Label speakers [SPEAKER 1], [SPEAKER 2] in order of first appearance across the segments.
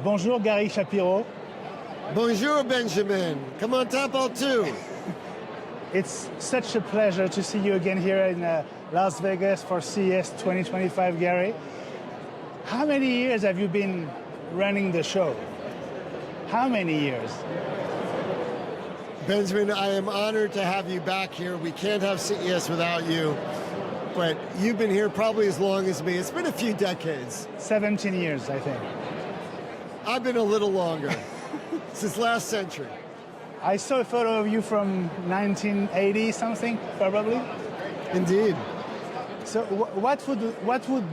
[SPEAKER 1] Bonjour Gary Shapiro.
[SPEAKER 2] Bonjour Benjamin. Comment t'appelles-tu?
[SPEAKER 1] It's such a pleasure to see you again here in Las Vegas for CES 2025, Gary. How many years have you been running the show? How many years?
[SPEAKER 2] Benjamin, I am honored to have you back here. We can't have CES without you, but you've been here probably as long as me. It's been a few decades.
[SPEAKER 1] 17 years, I think.
[SPEAKER 2] I've been a little longer, since last century.
[SPEAKER 1] I saw a photo of you from 1980 something, probably.
[SPEAKER 2] Indeed.
[SPEAKER 1] So what would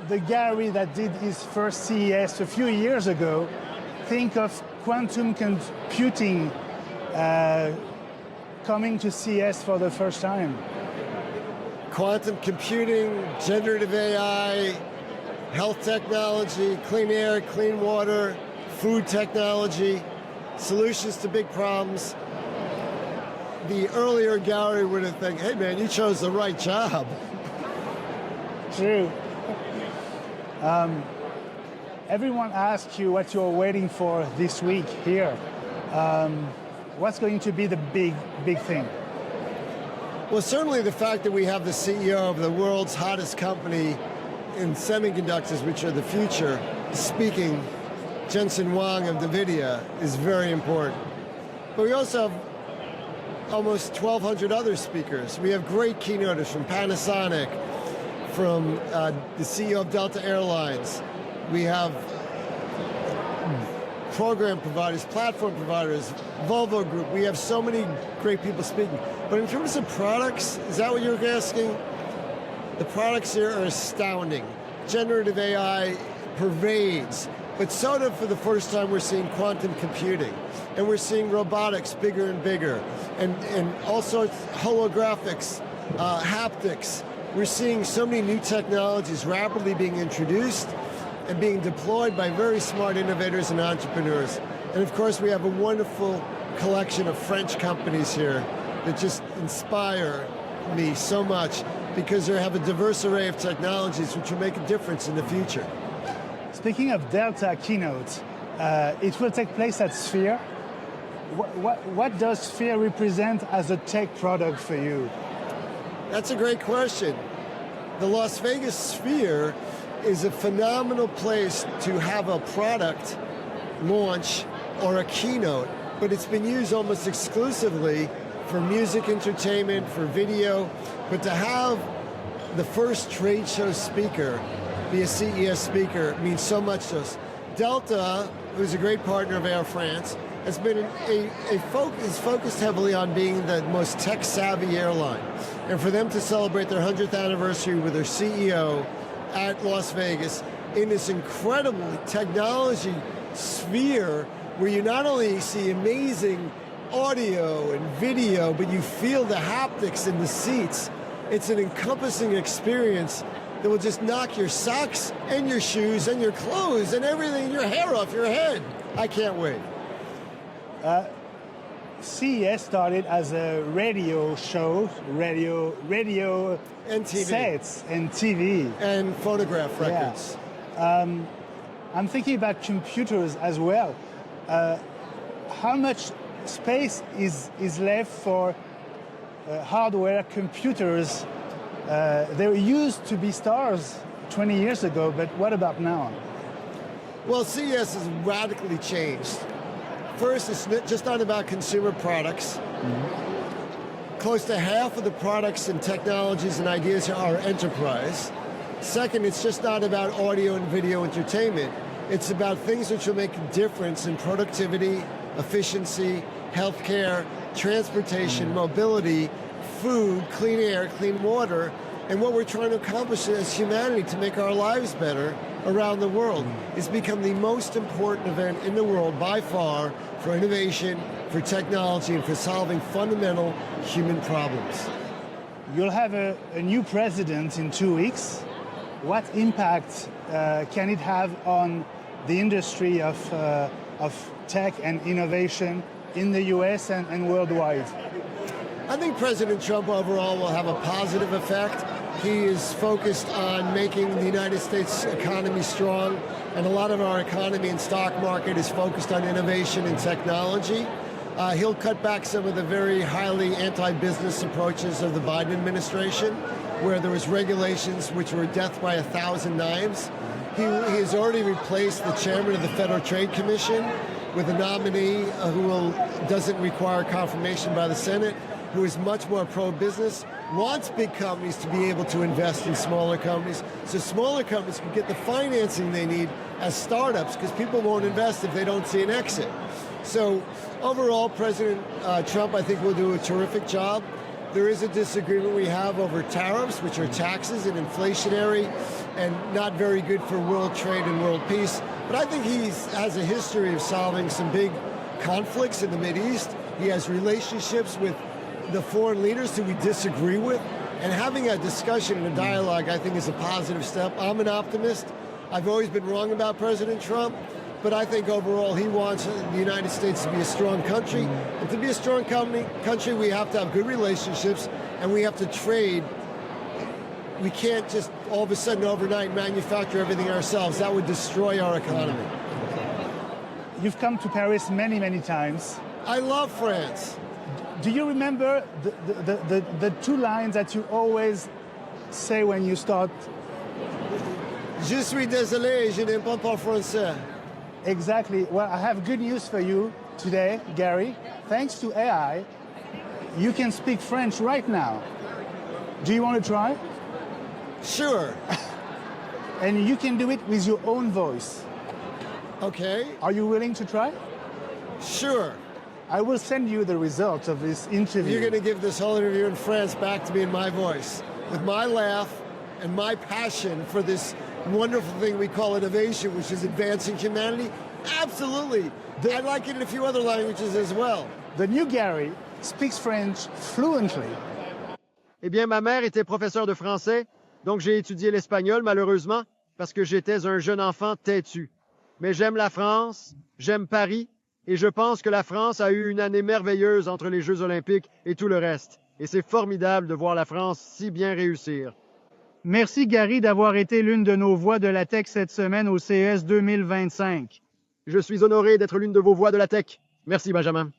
[SPEAKER 1] the Gary that did his first CES a few years ago think of quantum computing coming to CES for the first time?
[SPEAKER 2] Quantum computing, generative AI, health technology, clean air, clean water, food technology, solutions to big problems. The earlier Gary would have think, hey man, you chose the right job.
[SPEAKER 1] True. Everyone asks you what you're waiting for this week here. What's going to be the big thing?
[SPEAKER 2] Well, certainly the fact that we have the CEO of the world's hottest company in semiconductors, which are the future, speaking, Jensen Huang of NVIDIA, is very important. But we also have almost 1,200 other speakers. We have great keynoters from Panasonic, from the CEO of Delta Airlines. We have program providers, platform providers, Volvo Group. We have so many great people speaking. But in terms of products, is that what you're asking? The products here are astounding. Generative AI pervades, but so do, for the first time, we're seeing quantum computing, and we're seeing robotics bigger and bigger, and all sorts of holographics, haptics. We're seeing so many new technologies rapidly being introduced and being deployed by very smart innovators and entrepreneurs. And of course, we have a wonderful collection of French companies here that just inspire me so much, because they have a diverse array of technologies which will make a difference in the future.
[SPEAKER 1] Speaking of Delta keynote, it will take place at Sphère. What does Sphère represent as a tech product for you?
[SPEAKER 2] That's a great question. The Las Vegas Sphère is a phenomenal place to have a product launch or a keynote, but it's been used almost exclusively for music entertainment, for video, but to have the first trade show speaker be a CES speaker means so much to us. Delta, who's a great partner of Air France, has been focused heavily on being the most tech-savvy airline. And for them to celebrate their 100th anniversary with their CEO at Las Vegas in this incredible technology sphere where you not only see amazing audio and video, but you feel the haptics in the seats. It's an encompassing experience that will just knock your socks and your shoes and your clothes and everything, your hair off your head. I can't wait.
[SPEAKER 1] CES started as a radio show, radio
[SPEAKER 2] and TV.
[SPEAKER 1] sets and TV.
[SPEAKER 2] And phonograph records.
[SPEAKER 1] Yeah. I'm thinking about computers as well. How much space is left for hardware computers? They used to be stars 20 years ago, but what about now?
[SPEAKER 2] Well, CES has radically changed. First, it's just not about consumer products. Mm-hmm. Close to half of the products and technologies and ideas are enterprise. Second, it's just not about audio and video entertainment. It's about things which will make a difference in productivity, efficiency, healthcare, transportation, mobility, food, clean air, clean water, and what we're trying to accomplish as humanity to make our lives better around the world. It's become the most important event in the world by far for innovation, for technology, and for solving fundamental human problems.
[SPEAKER 1] You'll have a new president in 2 weeks. What impact can it have on the industry of tech and innovation in the US and worldwide?
[SPEAKER 2] I think President Trump overall will have a positive effect. He is focused on making the United States economy strong, and a lot of our economy and stock market is focused on innovation and technology. He'll cut back some of the very highly anti-business approaches of the Biden administration, where there was regulations which were death by 1,000 knives. He has already replaced the chairman of the Federal Trade Commission with a nominee who doesn't require confirmation by the Senate, who is much more pro-business, wants big companies to be able to invest in smaller companies, so smaller companies can get the financing they need as startups, because people won't invest if they don't see an exit. So overall, President Trump, I think, will do a terrific job. There is a disagreement we have over tariffs, which are taxes and inflationary and not very good for world trade and world peace. But I think he has a history of solving some big conflicts in the Mideast. He has relationships with the foreign leaders who we disagree with, and having a discussion and a dialogue, I think, is a positive step. I'm an optimist. I've always been wrong about President Trump, but I think overall he wants the United States to be a strong country. And to be a strong country, we have to have good relationships, and we have to trade. We can't just all of a sudden overnight manufacture everything ourselves. That would destroy our economy.
[SPEAKER 1] You've come to Paris many, many times.
[SPEAKER 2] I love France.
[SPEAKER 1] Do you remember the two lines that you always say when you start?
[SPEAKER 2] Je suis désolé, je n'aime pas français.
[SPEAKER 1] Exactly. Well, I have good news for you today, Gary. Thanks to AI, you can speak French right now. Do you want to try?
[SPEAKER 2] Sure.
[SPEAKER 1] And you can do it with your own voice.
[SPEAKER 2] Okay.
[SPEAKER 1] Are you willing to try?
[SPEAKER 2] Sure.
[SPEAKER 1] I will send you the results of this interview.
[SPEAKER 2] You're going to give this whole interview in France back to me in my voice, with my laugh and my passion for this wonderful thing we call innovation, which is advancing humanity. Absolutely. I'd like it in a few other languages as well.
[SPEAKER 1] The new Gary speaks French fluently.
[SPEAKER 3] Eh bien, ma mère était professeure de français, donc j'ai étudié l'espagnol, malheureusement, parce que j'étais un jeune enfant têtu. Mais j'aime la France, j'aime Paris, et je pense que la France a eu une année merveilleuse entre les Jeux olympiques et tout le reste. Et c'est formidable de voir la France si bien réussir. Merci, Gary, d'avoir été l'une de nos voix de la tech cette semaine au CES 2025. Je suis honoré d'être l'une de vos voix de la tech. Merci, Benjamin.